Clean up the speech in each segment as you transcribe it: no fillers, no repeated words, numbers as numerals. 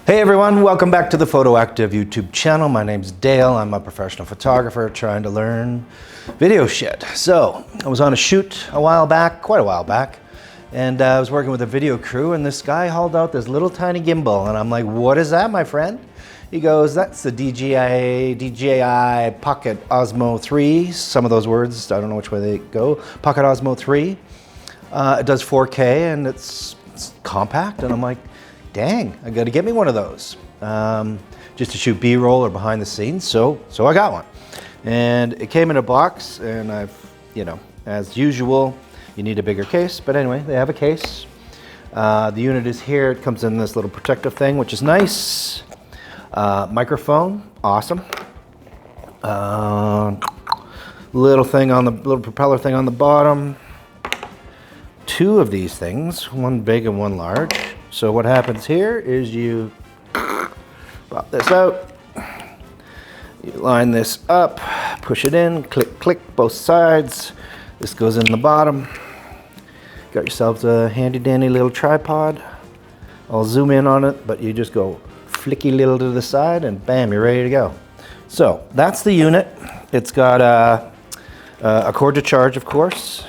Hey everyone, welcome back to the Photoactive YouTube channel. My name's Dale. I'm a professional photographer trying to learn video shit. So I was on a shoot a while back, quite a while back, and I was working with a video crew, and this guy hauled out this little tiny gimbal, and I'm like, what is that, my friend? He goes, that's the DJI Pocket Osmo 3. Some of those words, I don't know which way they go. Pocket Osmo 3. It does 4K and it's compact, and I'm like, dang, I gotta get me one of those. Just to shoot B-roll or behind the scenes, so I got one. And it came in a box, and I've, as usual, you need a bigger case, but anyway, they have a case. The unit is here, it comes in this little protective thing, which is nice. Microphone, awesome. Little propeller thing on the bottom. Two of these things, one big and one large. So what happens here is you pop this out, you line this up, push it in, click, click, both sides. This goes in the bottom. Got yourselves a handy dandy little tripod. I'll zoom in on it, but you just go flicky little to the side and bam, you're ready to go. So that's the unit. It's got a cord to charge, of course.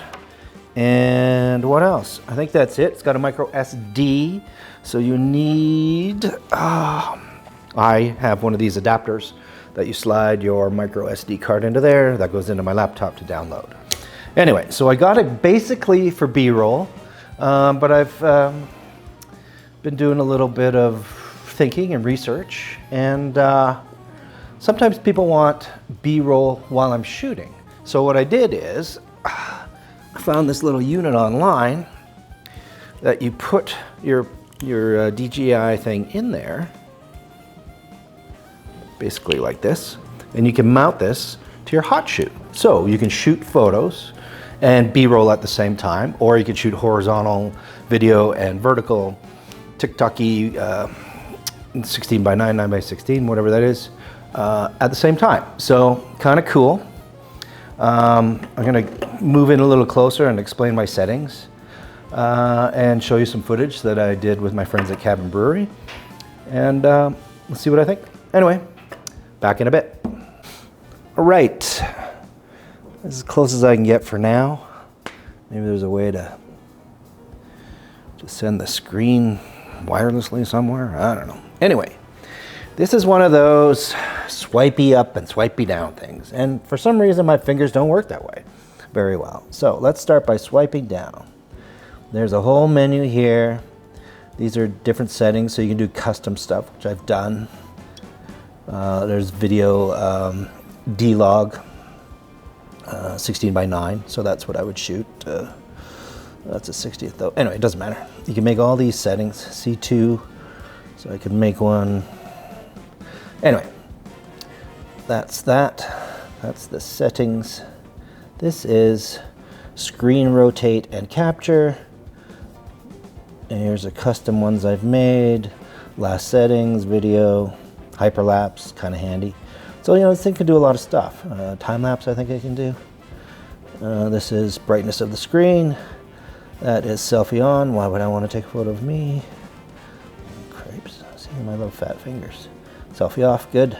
And what else? I think that's it. It's got a micro SD. So you need, I have one of these adapters that you slide your micro SD card into there. That goes into my laptop to download. Anyway, so I got it basically for B-roll, but I've been doing a little bit of thinking and research. And sometimes people want B-roll while I'm shooting. So what I did is, I found this little unit online that you put your DJI thing in there, basically like this, and you can mount this to your hot shoot. So you can shoot photos and B-roll at the same time, or you can shoot horizontal video and vertical TikTok-y 16 by 9, 9 by 16, whatever that is, at the same time. So kind of cool. I'm going to move in a little closer and explain my settings and show you some footage that I did with my friends at Cabin Brewery, and let's see what I think. Anyway, back in a bit. All right, as close as I can get for now. Maybe there's a way to send the screen wirelessly somewhere. I don't know. Anyway, this is one of those swipey up and swipey down things. And for some reason, my fingers don't work that way very well. So let's start by swiping down. There's a whole menu here. These are different settings, so you can do custom stuff, which I've done. There's video D-log, 16 by 9. So that's what I would shoot. That's a 60th though. Anyway, it doesn't matter. You can make all these settings. C2, so I can make one. Anyway, that's that. That's the settings. This is screen rotate and capture. And here's the custom ones I've made. Last settings, video, hyperlapse, kind of handy. So this thing can do a lot of stuff. Time lapse, I think I can do. This is brightness of the screen. That is selfie on. Why would I want to take a photo of me? Crepes. See my little fat fingers. Selfie off, good.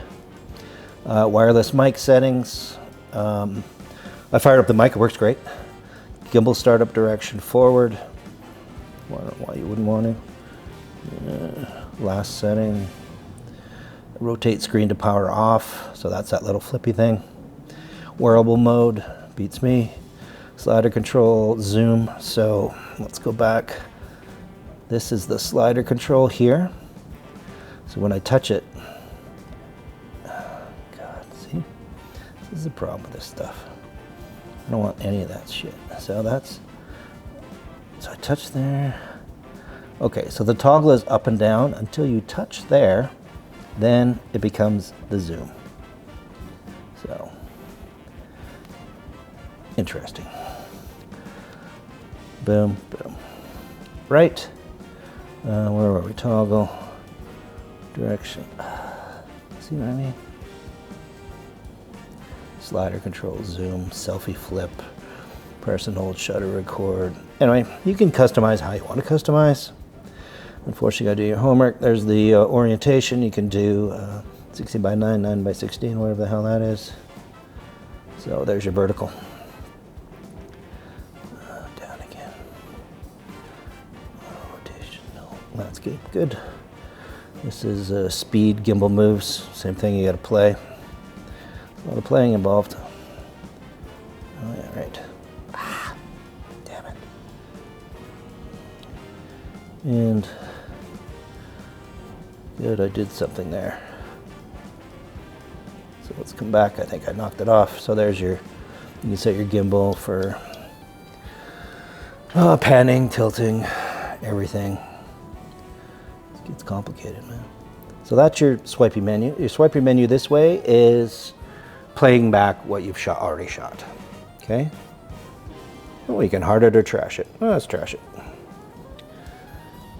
Wireless mic settings. I fired up the mic, it works great. Gimbal startup direction forward. I don't know why you wouldn't want to. Last setting. Rotate screen to power off. So that's that little flippy thing. Wearable mode, beats me. Slider control, zoom. So let's go back. This is the slider control here. So when I touch it, see, this is the problem with this stuff. I don't want any of that shit. So I touch there. Okay, so the toggle is up and down until you touch there, then it becomes the zoom. So, interesting. Boom, boom. Right. Where were we? Toggle. Direction. See what I mean? Slider control, zoom, selfie flip, press and hold, shutter, record. Anyway, you can customize how you want to customize. Unfortunately, you gotta do your homework. There's the orientation. You can do 60 by 9, 9 by 16, whatever the hell that is. So there's your vertical. Down again. Rotation, no, landscape, good. This is speed, gimbal moves. Same thing, you gotta play. A lot of playing involved. Oh yeah, right. Ah, damn it. And good, I did something there. So let's come back. I think I knocked it off. So there's your, you can set your gimbal for panning, tilting, everything. It gets complicated, man. So that's your swipey menu. Your swipey menu this way is playing back what you've already shot. Okay? Oh, you can hard it or trash it. Oh, let's trash it.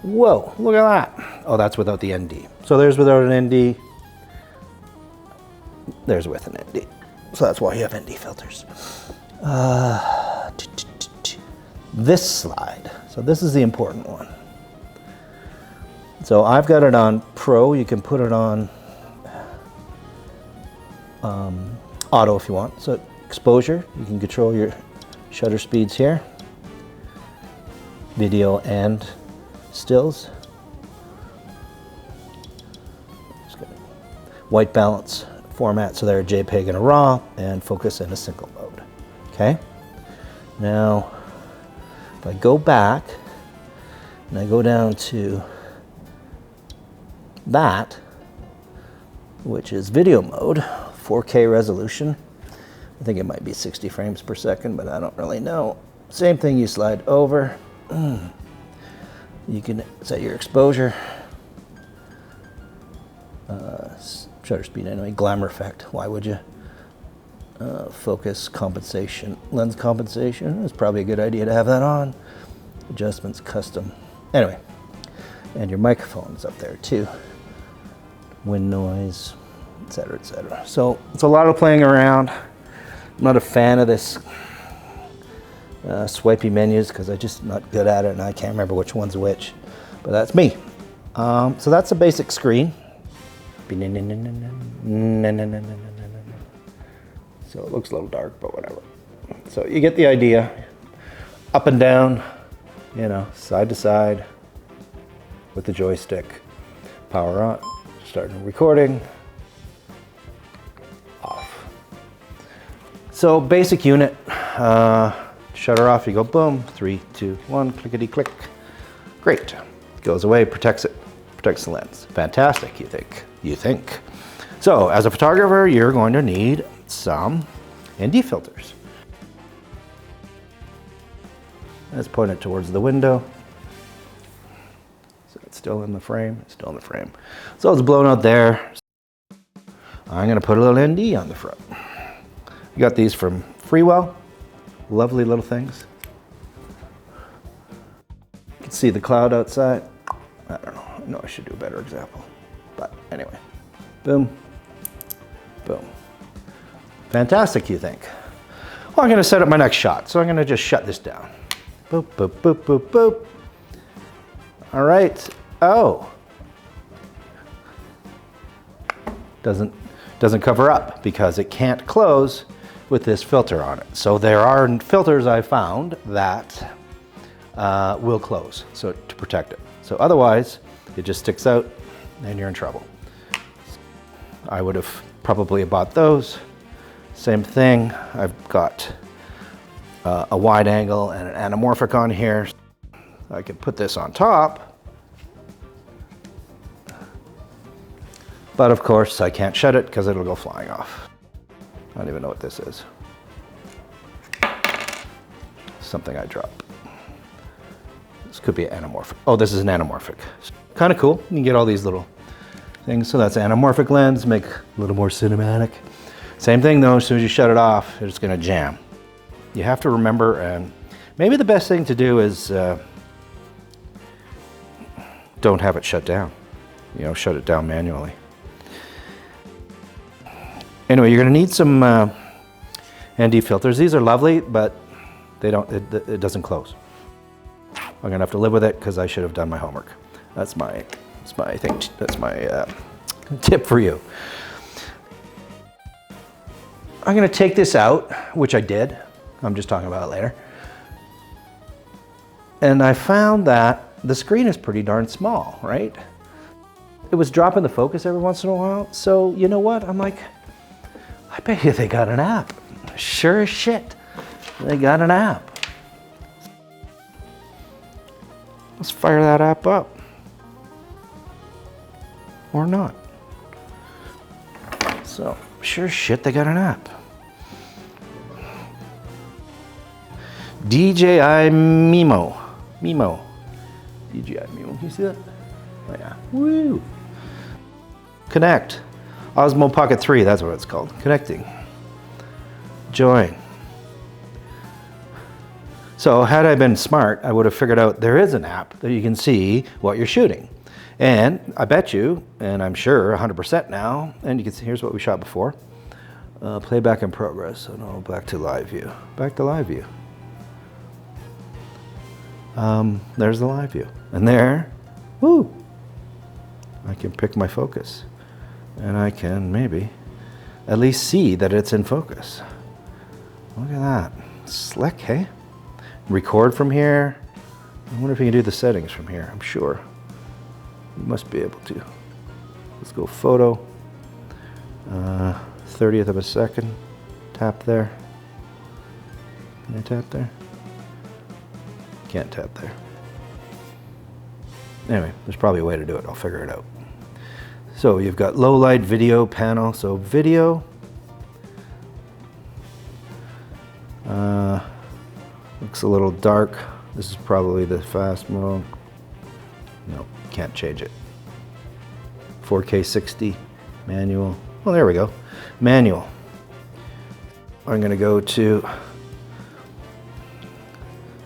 Whoa, look at that. Oh, that's without the ND. So there's without an ND. There's with an ND. So that's why you have ND filters. This slide. So this is the important one. So I've got it on Pro. You can put it on Auto if you want. So exposure, you can control your shutter speeds here. Video and stills. White balance format, so they're a JPEG and a RAW, and focus in a single mode. Okay? Now, if I go back and I go down to that, which is video mode, 4K resolution. I think it might be 60 frames per second, but I don't really know. Same thing, you slide over. You can set your exposure. Shutter speed anyway, glamour effect, why would you? Focus compensation, lens compensation, it's probably a good idea to have that on. Adjustments, custom. Anyway, and your microphone's up there too. Wind noise, etc., etc. So it's a lot of playing around. I'm not a fan of this swipey menus because I'm just not good at it and I can't remember which one's which, but that's me. So that's a basic screen. So it looks a little dark, but whatever. So you get the idea. Up and down, you know, side to side with the joystick. Power on, starting recording, off. So basic unit, shutter off, you go boom, 3, 2, 1, clickety click. Great, goes away, protects it, protects the lens. Fantastic, you think. So as a photographer, you're going to need some ND filters. Let's point it towards the window. So it's still in the frame, it's still in the frame. So it's blown out there. I'm gonna put a little ND on the front. You got these from Freewell, lovely little things. You can see the cloud outside. I don't know, I know I should do a better example. But anyway, boom, boom. Fantastic, you think? Well, I'm gonna set up my next shot. So I'm gonna just shut this down. Boop, boop, boop, boop, boop. All right, oh. Doesn't cover up because it can't close with this filter on it. So there are filters I found that will close, so to protect it. So otherwise, it just sticks out and you're in trouble. I would have probably bought those. Same thing, I've got a wide angle and an anamorphic on here. I could put this on top, but of course I can't shut it because it'll go flying off. I don't even know what this is. Something I dropped. This could be an anamorphic. Oh, this is an anamorphic. Kind of cool. You can get all these little things. So that's anamorphic lens, make a little more cinematic. Same thing though, as soon as you shut it off, it's gonna jam. You have to remember, and maybe the best thing to do is don't have it shut down. You know, shut it down manually. Anyway, you're gonna need some ND filters. These are lovely, but they don't. It doesn't close. I'm gonna have to live with it because I should have done my homework. That's my thing. That's my tip for you. I'm gonna take this out, which I did. I'm just talking about it later. And I found that the screen is pretty darn small, right? It was dropping the focus every once in a while. So you know what? I'm like, I bet you they got an app. Sure as shit, they got an app. Let's fire that app up. Or not. So, sure as shit, they got an app. DJI Mimo. DJI Mimo, can you see that? Oh yeah, woo. Connect. Osmo Pocket 3, that's what it's called. Connecting. Join. So had I been smart, I would have figured out there is an app that you can see what you're shooting. And I bet you, and I'm sure 100% now, and you can see, here's what we shot before. Playback in progress. So no, back to live view. Back to live view. There's the live view. And there, woo, I can pick my focus. And I can maybe at least see that it's in focus. Look at that. Slick, hey? Record from here. I wonder if you can do the settings from here. I'm sure. You must be able to. Let's go photo. 30th of a second. Tap there. Can I tap there? Can't tap there. Anyway, there's probably a way to do it. I'll figure it out. So you've got low light video panel. So video. Looks a little dark. This is probably the fast mode. No, can't change it. 4K 60, manual. Well, there we go. Manual. I'm gonna go to,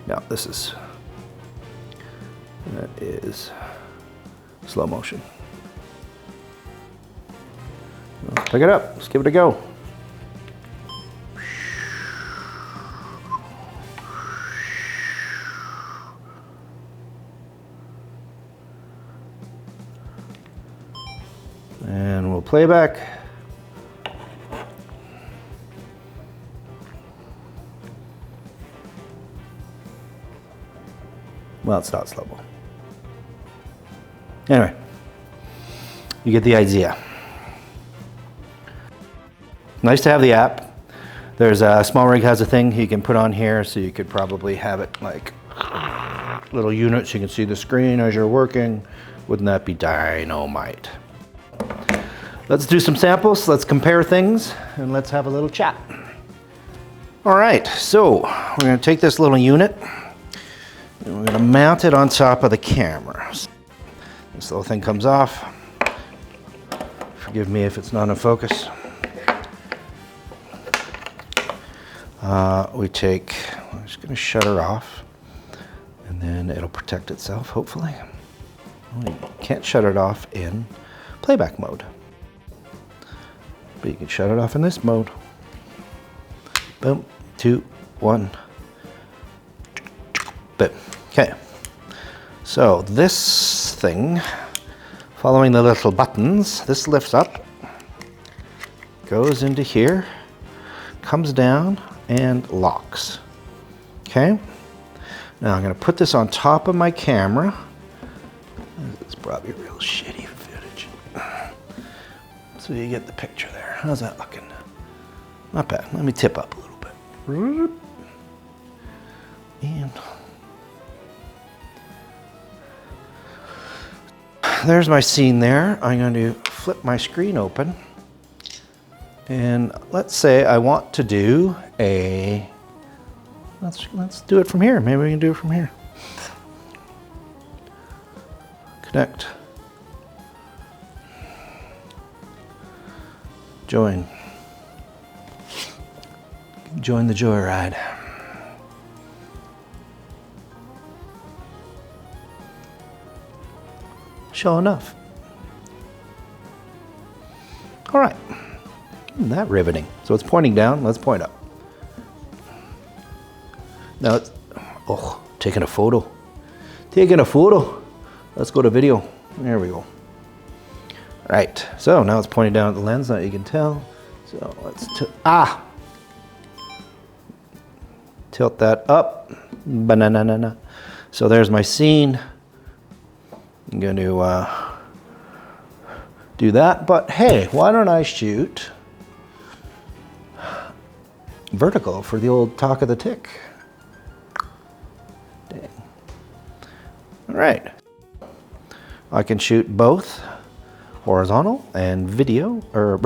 no, this is, that is slow motion. Let's pick it up, let's give it a go. And we'll play back. Well, it's not slow-mo. Anyway, you get the idea. Nice to have the app. There's a Small Rig has a thing you can put on here, so you could probably have it like little units. You can see the screen as you're working. Wouldn't that be dynamite? Let's do some samples, let's compare things, and let's have a little chat. All right, so we're gonna take this little unit, and we're gonna mount it on top of the camera. This little thing comes off. Forgive me if it's not in focus. I'm just gonna shut her off, and then it'll protect itself, hopefully. Well, you can't shut it off in playback mode. But you can shut it off in this mode. Boom, 2, 1. Boom. Okay. So this thing, following the little buttons, this lifts up, goes into here, comes down, and locks. Okay. Now I'm going to put this on top of my camera. It's probably real shitty footage. So you get the picture there. How's that looking? Not bad. Let me tip up a little bit. And there's my scene there. I'm going to flip my screen open. And let's say I want to do a, let's do it from here. Maybe we can do it from here. Connect. Join. Join the joyride. Sure enough. All right. Isn't that riveting? So it's pointing down. Let's point up. Now it's, oh, taking a photo. Taking a photo. Let's go to video. There we go. Right, so now it's pointing down at the lens, now you can tell. So let's, tilt that up. Banana. So there's my scene. I'm going to do that, but hey, why don't I shoot vertical for the old talk of the tick? Dang. All right. I can shoot both horizontal and video, or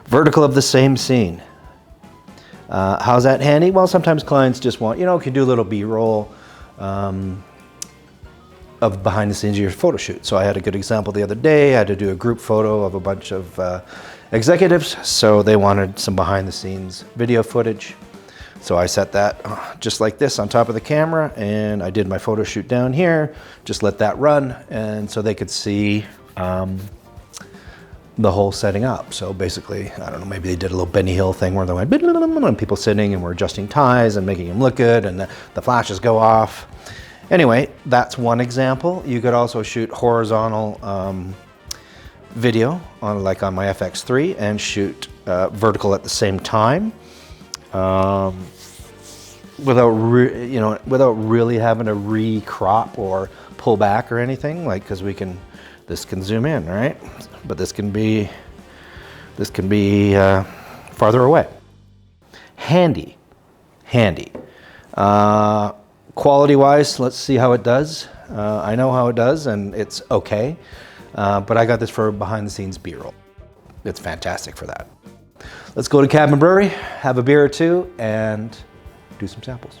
vertical of the same scene. How's that handy? Well, sometimes clients just want, can do a little B-roll of behind the scenes of your photo shoot. So I had a good example the other day. I had to do a group photo of a bunch of executives. So they wanted some behind the scenes video footage. So I set that just like this on top of the camera, and I did my photo shoot down here, just let that run, and so they could see the whole setting up. So basically, I don't know, maybe they did a little Benny Hill thing where they went, and people sitting and we're adjusting ties and making them look good, and the flashes go off. Anyway, that's one example. You could also shoot horizontal video on my FX3 and shoot vertical at the same time. Without really having to re-crop or pull back or anything, because this can zoom in, right? But this can be farther away. Handy. Quality-wise, let's see how it does. I know how it does, and it's okay. But I got this for behind-the-scenes B-roll. It's fantastic for that. Let's go to Cabin Brewery, have a beer or two, and do some samples.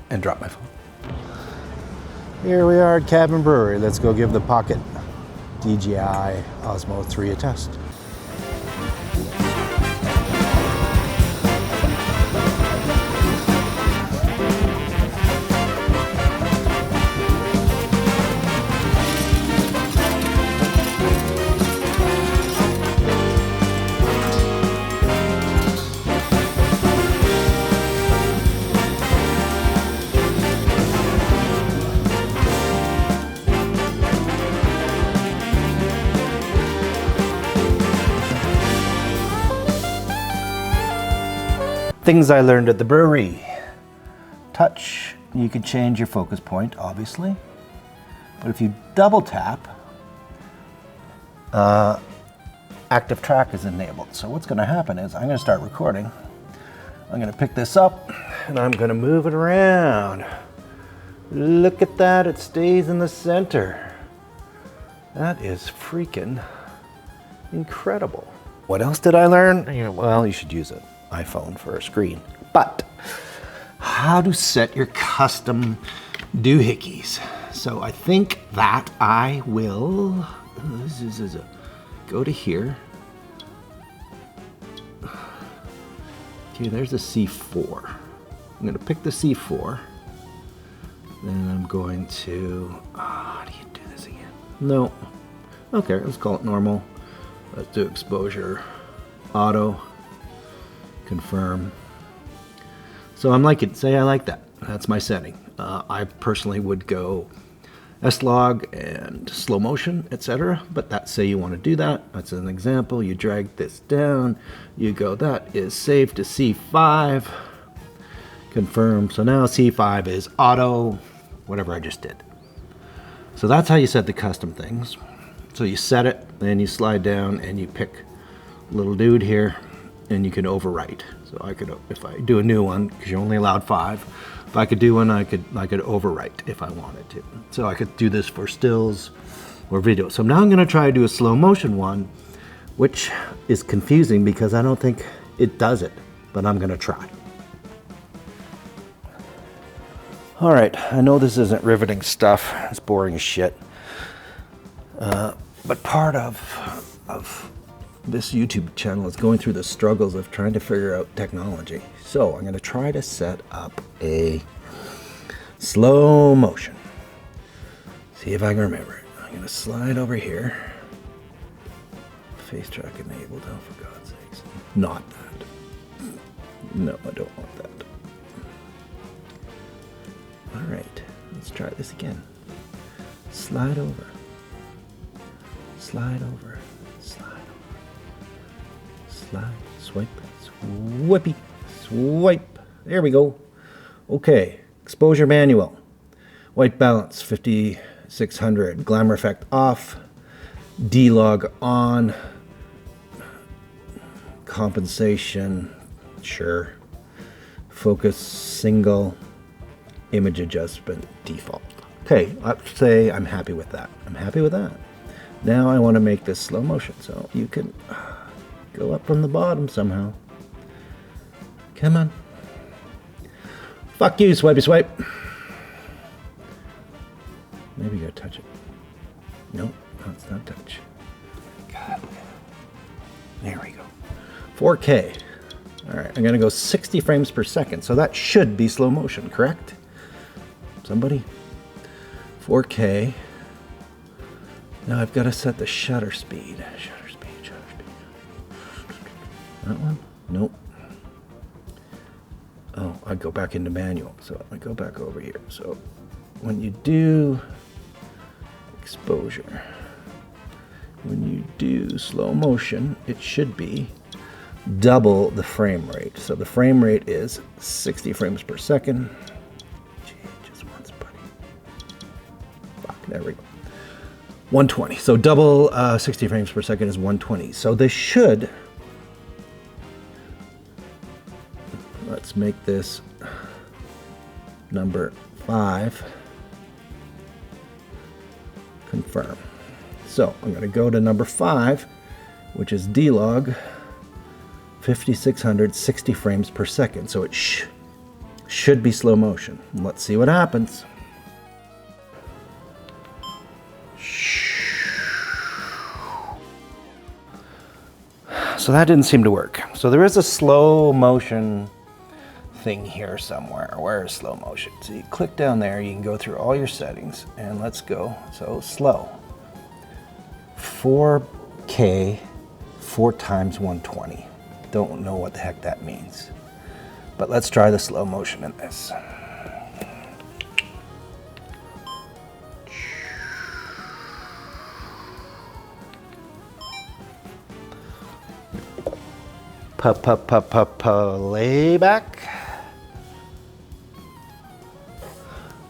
And drop my phone. Here we are at Cabin Brewery. Let's go give the Pocket DJI Osmo 3 a test. Things I learned at the brewery. Touch, you can change your focus point, obviously. But if you double tap, active track is enabled. So what's gonna happen is I'm gonna start recording. I'm gonna pick this up and I'm gonna move it around. Look at that, it stays in the center. That is freaking incredible. What else did I learn? Well, you should use an iPhone for a screen. But how to set your custom doohickeys. So I think that I will go to here. Okay, there's a C4. I'm gonna pick the C4. Then I'm going to, how do you do this again? No. Okay, let's call it normal. Let's do exposure, auto, confirm. So I'm like it, say I like that. That's my setting. I personally would go S-Log and slow motion, etc. But that's, say you want to do that. That's an example. You drag this down, you go, that is saved to C5, confirm. So now C5 is auto, whatever I just did. So that's how you set the custom things. So you set it, then you slide down and you pick little dude here and you can overwrite. So I could, if I do a new one, because you're only allowed 5, if I could do one, I could overwrite if I wanted to. So I could do this for stills or video. So now I'm gonna try to do a slow motion one, which is confusing because I don't think it does it, but I'm gonna try. All right, I know this isn't riveting stuff, it's boring as shit. But part of this YouTube channel is going through the struggles of trying to figure out technology. So I'm going to try to set up a slow motion. See if I can remember it. I'm going to slide over here. Face track enabled, oh for God's sakes. Not that. No, I don't want that. All right, Let's try this again. Slide over. Slide over. Slide over. Slide. Swipe. Swippy. Swipe. There we go. Okay. Exposure manual. White balance 5600. Glamour effect off. D-log on. Compensation. Sure. Focus single. Image adjustment default. Okay, let's say I'm happy with that. I'm happy with that. Now I want to make this slow motion, so you can go up from the bottom somehow. Come on. Fuck you, swipey swipe. Maybe you gotta touch it. Nope, that's not touch. God. There we go. 4K. All right, I'm gonna go 60 frames per second, so that should be slow motion, correct? Somebody? 4K. Now I've got to set the shutter speed. Shutter speed. That one? Nope. Oh, I go back into manual. So I go back over here. So when you do exposure, when you do slow motion, it should be double the frame rate. So the frame rate is 60 frames per second. There we go. 120. So double 60 frames per second is 120. So this should, let's make this number 5. Confirm. So I'm going to go to number 5, which is D-log 5600, 60 frames per second. So it should be slow motion. Let's see what happens. So that didn't seem to work. So there is a slow motion thing here somewhere. Where is slow motion? So you click down there, you can go through all your settings, and let's go. So slow. 4K, 4 times 120. Don't know what the heck that means. But let's try the slow motion in this. Playback.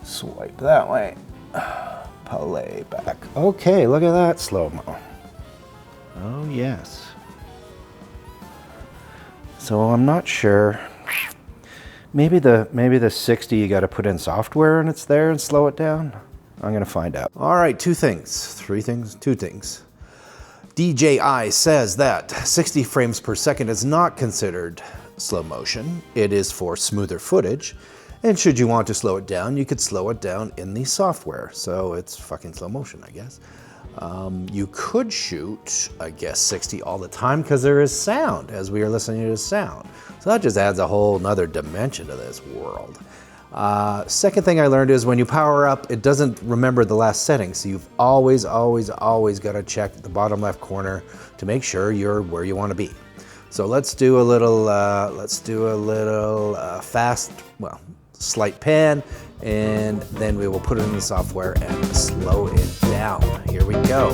Swipe that way. Playback. Okay, look at that slow-mo. Oh yes. So I'm not sure. Maybe the 60 you got to put in software and it's there and slow it down. I'm gonna find out. All right, 2 things, 3 things, 2 things. DJI says that 60 frames per second is not considered slow motion. It is for smoother footage. And should you want to slow it down, you could slow it down in the software. So it's fucking slow motion, I guess. You could shoot, I guess, 60 all the time because there is sound as we are listening to sound. So that just adds a whole nother dimension to this world. Second thing I learned is when you power up, it doesn't remember the last setting. So you've always got to check the bottom left corner to make sure you're where you want to be. So let's do a little fast, well, slight pan, and then we will put it in the software and slow it down. Here we go.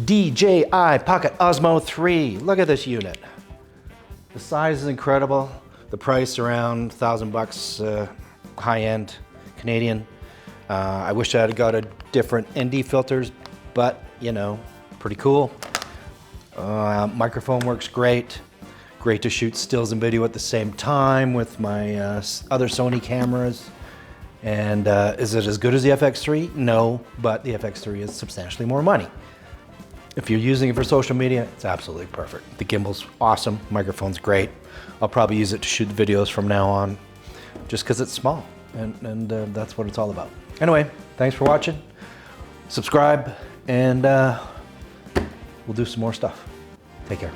DJI Pocket Osmo 3. Look at this unit. The size is incredible. The price around $1,000, high-end Canadian. I wish I had got a different ND filters, but you know, pretty cool. Microphone works great. Great to shoot stills and video at the same time with my other Sony cameras. And is it as good as the FX3? No, but the FX3 is substantially more money. If you're using it for social media, it's absolutely perfect. The gimbal's awesome, microphone's great. I'll probably use it to shoot videos from now on, just because it's small, and that's what it's all about. Anyway, thanks for watching. Subscribe, and we'll do some more stuff. Take care.